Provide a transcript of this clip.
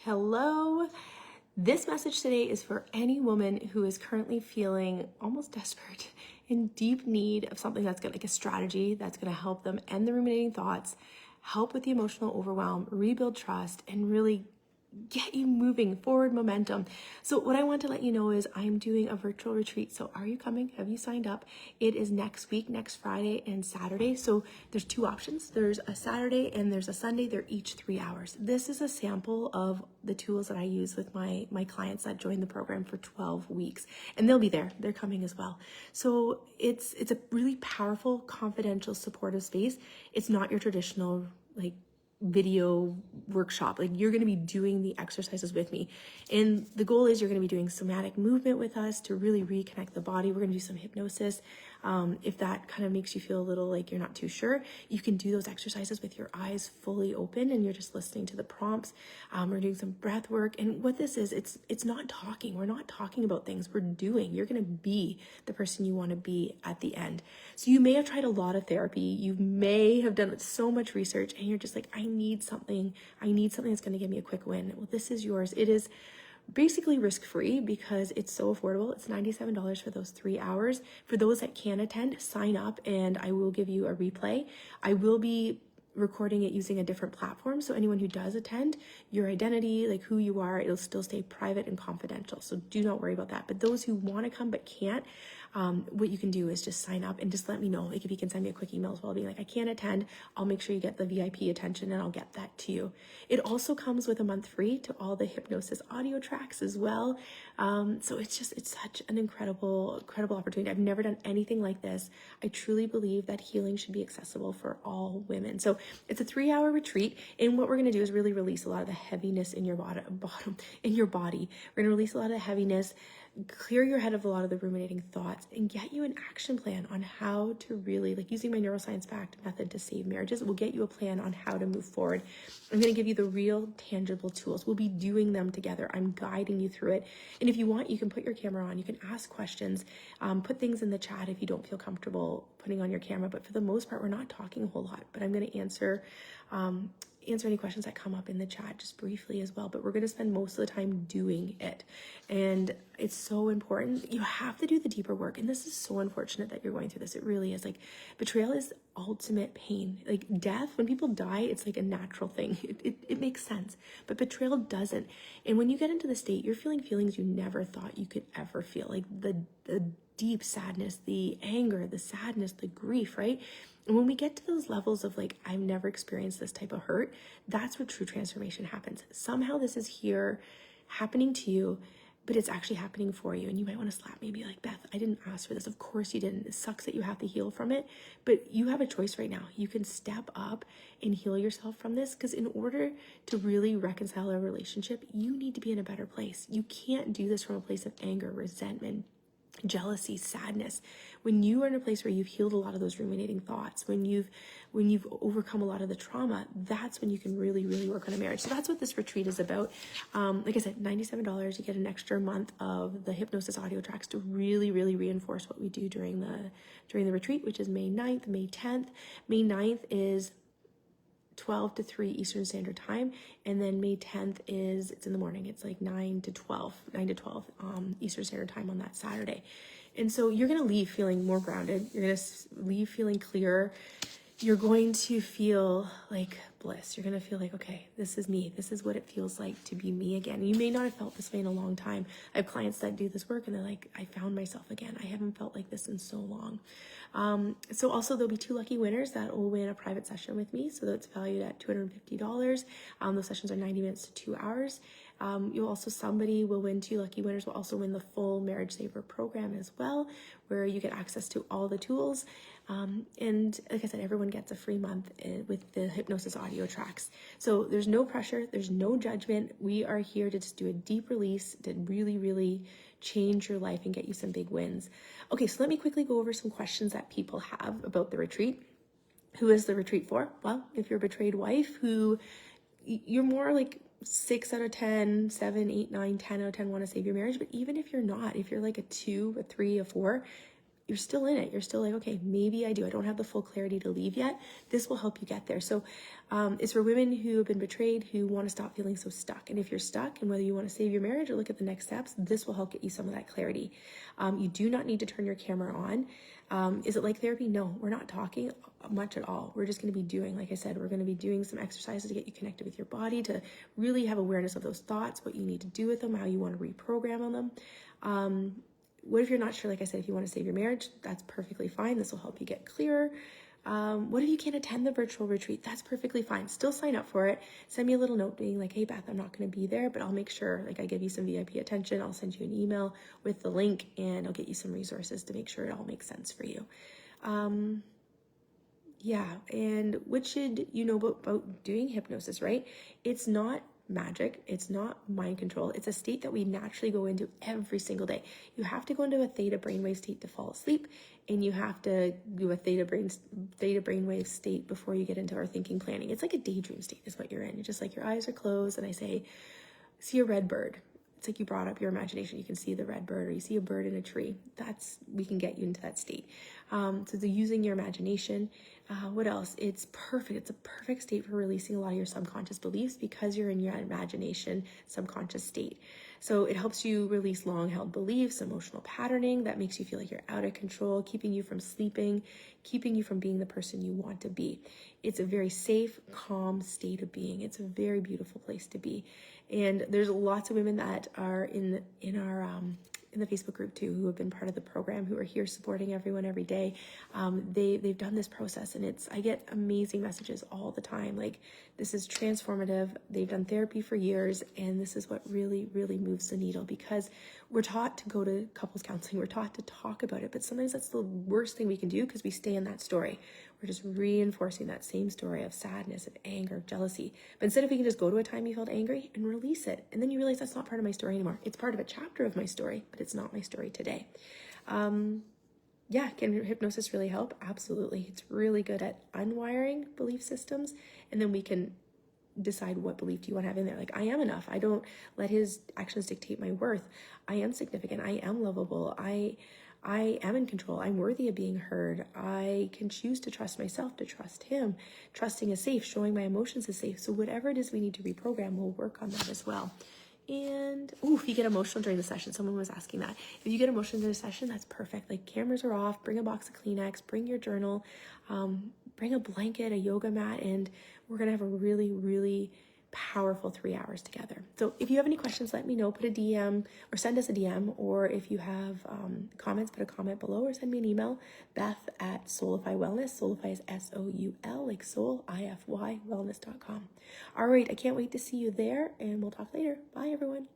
Hello. This message today is for any woman who is currently feeling almost desperate, in deep need of something that's like a strategy that's going to help them end the ruminating thoughts, help with the emotional overwhelm, rebuild trust, and really get you moving forward momentum. So what I want to let you know is I'm doing a virtual retreat. So are you coming? Have you signed up? It is next week, next Friday and Saturday. So there's two options. There's a Saturday and there's a Sunday. They're each 3 hours. This is a sample of the tools that I use with my clients that join the program for 12 weeks. And they'll be there. They're coming as well. So it's a really powerful, confidential, supportive space. It's not your traditional video workshop. You're going to be doing the exercises with me, and the goal is you're going to be doing somatic movement with us to really reconnect the body. We're going to do some hypnosis. If that kind of makes you feel a little like you're not too sure, you can do those exercises with your eyes fully open and you're just listening to the prompts. We're doing some breath work, and what this is, it's not talking. We're not talking about things, we're doing. You're going to be the person you want to be at the end. So you may have tried a lot of therapy, you may have done so much research, and you're just like, I need something that's going to give me a quick win. Well, this is yours. It is basically risk-free because it's so affordable. It's $97 for those 3 hours. For those that can attend, sign up and I will give you a replay. I will be recording it using a different platform. So anyone who does attend, your identity, like who you are, it'll still stay private and confidential. So do not worry about that. But those who want to come but can't, what you can do is just sign up and just let me know. Like if you can send me a quick email as well, being like, I can't attend, I'll make sure you get the VIP attention and I'll get that to you. It also comes with a month free to all the hypnosis audio tracks as well. So it's such an incredible opportunity. I've never done anything like this. I truly believe that healing should be accessible for all women. So it's a 3-hour retreat, and what we're going to do is really release a lot of the heaviness in your body. We're going to release a lot of the heaviness, clear your head of a lot of the ruminating thoughts, and get you an action plan on how to really, like using my neuroscience-backed method to save marriages, will get you a plan on how to move forward. I'm going to give you the real tangible tools. We'll be doing them together. I'm guiding you through it. And if you want, you can put your camera on, you can ask questions, put things in the chat if you don't feel comfortable putting on your camera. But for the most part, we're not talking a whole lot, but I'm going to answer any questions that come up in the chat just briefly as well. But we're going to spend most of the time doing it. And it's so important. You have to do the deeper work. And this is so unfortunate that you're going through this. It really is. Like, betrayal is ultimate pain. Like death, when people die, it's like a natural thing. It makes sense. But betrayal doesn't. And when you get into the state, you're feeling feelings you never thought you could ever feel. Like the deep sadness, the anger, the sadness, the grief, right? And when we get to those levels of like, I've never experienced this type of hurt, that's where true transformation happens. Somehow this is here happening to you, but it's actually happening for you. And you might want to slap me and be like, Beth, I didn't ask for this. Of course you didn't. It sucks that you have to heal from it, but you have a choice right now. You can step up and heal yourself from this, because in order to really reconcile a relationship, you need to be in a better place. You can't do this from a place of anger, resentment, jealousy, sadness. When you are in a place where you've healed a lot of those ruminating thoughts, when you've overcome a lot of the trauma, that's when you can really work on a marriage. So that's what this retreat is about. Like I said, $97. You get an extra month of the hypnosis audio tracks to really reinforce what we do during the retreat, which is May 9th, May 10th. May 9th is 12 to 3 Eastern Standard Time, and then May 10th it's in the morning. It's like 9 to 12 Eastern Standard Time on that Saturday. And so you're going to leave feeling more grounded. You're going to leave feeling clearer. You're going to feel like bliss. You're going to feel like, okay, this is me. This is what it feels like to be me again. You may not have felt this way in a long time. I have clients that do this work and they're like, I found myself again. I haven't felt like this in so long. So also there'll be 2 lucky winners that will win a private session with me. So that's valued at $250. Those sessions are 90 minutes to 2 hours. Somebody will win, 2 lucky winners will also win the full Marriage Saver program as well, where you get access to all the tools. And like I said, everyone gets a free month with the hypnosis audio tracks. So there's no pressure, there's no judgment. We are here to just do a deep release to really change your life and get you some big wins. Okay, so let me quickly go over some questions that people have about the retreat. Who is the retreat for? Well, if you're a betrayed wife who you're more like 6 out of 10, 7, 8, 9, 10 out of 10 want to save your marriage. But even if you're not, if you're like a 2, a 3, a 4, you're still in it. You're still like, okay, maybe I don't have the full clarity to leave yet. This will help you get there. So it's for women who have been betrayed, who want to stop feeling so stuck. And if you're stuck, and whether you want to save your marriage or look at the next steps, this will help get you some of that clarity. You do not need to turn your camera on. Is it like therapy? No, we're not talking much at all. We're just going to be doing, like I said, we're going to be doing some exercises to get you connected with your body, to really have awareness of those thoughts, what you need to do with them, how you want to reprogram on them. What if you're not sure? Like I said, if you want to save your marriage, that's perfectly fine. This will help you get clearer. What if you can't attend the virtual retreat? That's perfectly fine. Still sign up for it. Send me a little note being like, hey, Beth, I'm not going to be there, but I'll make sure like I give you some VIP attention. I'll send you an email with the link, and I'll get you some resources to make sure it all makes sense for you. Yeah, and what should you know about doing hypnosis, right? It's not magic. It's not mind control. It's a state that we naturally go into every single day. You have to go into a theta brainwave state to fall asleep, and you have to do a theta brainwave state before you get into our thinking planning. It's like a daydream state is what you're in. You're just like, your eyes are closed, and I say, see a red bird. It's like you brought up your imagination. You can see the red bird, or you see a bird in a tree. We can get you into that state. So using your imagination. What else? It's perfect. It's a perfect state for releasing a lot of your subconscious beliefs because you're in your imagination subconscious state. So it helps you release long-held beliefs, emotional patterning that makes you feel like you're out of control, keeping you from sleeping, keeping you from being the person you want to be. It's a very safe, calm state of being. It's a very beautiful place to be. And there's lots of women that are in the Facebook group too, who have been part of the program, who are here supporting everyone every day. They've done this process, and I get amazing messages all the time. Like, this is transformative. They've done therapy for years, and this is what really, really moves the needle, because we're taught to go to couples counseling. We're taught to talk about it, but sometimes that's the worst thing we can do because we stay in that story. We're just reinforcing that same story of sadness, of anger, of jealousy. But instead, if we can just go to a time you felt angry and release it, and then you realize that's not part of my story anymore. It's part of a chapter of my story, but it's not my story today. Yeah, can hypnosis really help? Absolutely. It's really good at unwiring belief systems, and then we can decide what belief do you want to have in there. Like, I am enough. I don't let his actions dictate my worth. I am significant. I am lovable. I am in control. I'm worthy of being heard. I can choose to trust myself, to trust him. Trusting is safe. Showing my emotions is safe. So whatever it is we need to reprogram, we'll work on that as well. And if you get emotional during the session, someone was asking that. If you get emotional during the session, that's perfect. Like, cameras are off, bring a box of Kleenex, bring your journal, bring a blanket, a yoga mat, and we're going to have a really, really powerful 3 hours together. So if you have any questions, let me know. Put a DM or send us a DM, or if you have comments, put a comment below or send me an email, Beth@Soulify Wellness. Soulify is SOUL, like soul, IFY, wellness.com. All right, I can't wait to see you there, and we'll talk later. Bye, everyone.